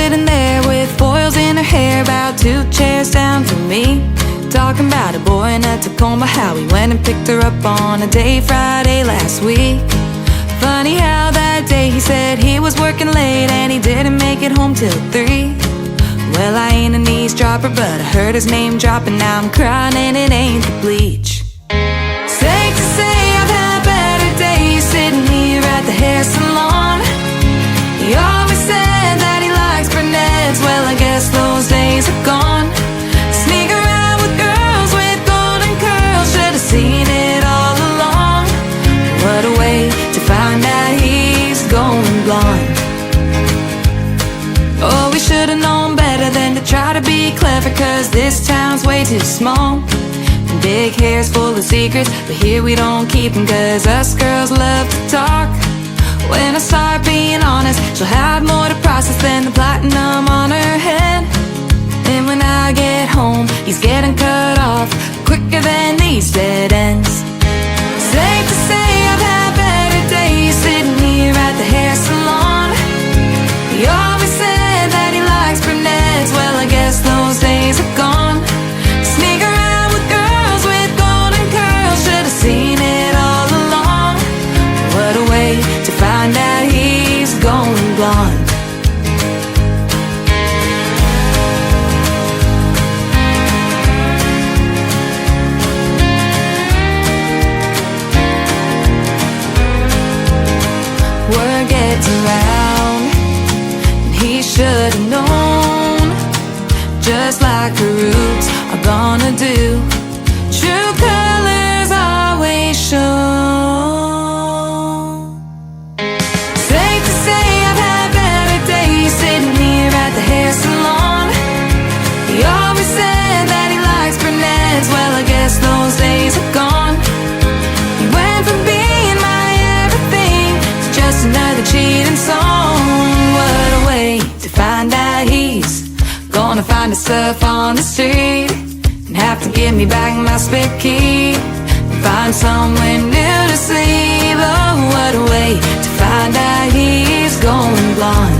sitting there with foils in her hair, about 2 chairs down from me, talking about a boy in a Tacoma, how he went and picked her up on a day Friday last week. Funny how that day he said he was working late and he didn't make it home till 3. Well, I ain't an eavesdropper, but I heard his name drop, and now I'm crying and it ain't the bleach. Safe to say I've had better days sitting here at the hair salon. He always said that he likes brunettes, well I guess those days are gone. Sneak around with girls with golden curls, should've seen it all along. What a way to find out he's going blonde. Oh, we should've known better than to try to be clever, cause this town's way too small. And big hair's full of secrets, but here we don't keep them, cause us girls love to talk. When I start being honest, she'll have more to process than the platinum on her head. And when I get home, he's getting cut off quicker than these dead ends. Safe to say I've had better days sitting here at the hair salon. He always said that he likes brunettes, well I guess those days are gone. Sneak around with girls with golden curls, should've seen it all along. What a way to find out he's going blonde. Word gets around, and he should've known, just like her roots are gonna do. True colors always show. Safe to say I've had better days sitting here at the hair salon. He always said that he likes brunettes, well I guess those days are gone. He went from being my everything to just another cheating song. What a way to find out he's gonna find himself on the street and have to give me back my spare key and find somewhere new to sleep. Oh, what a way to find out he's going blonde.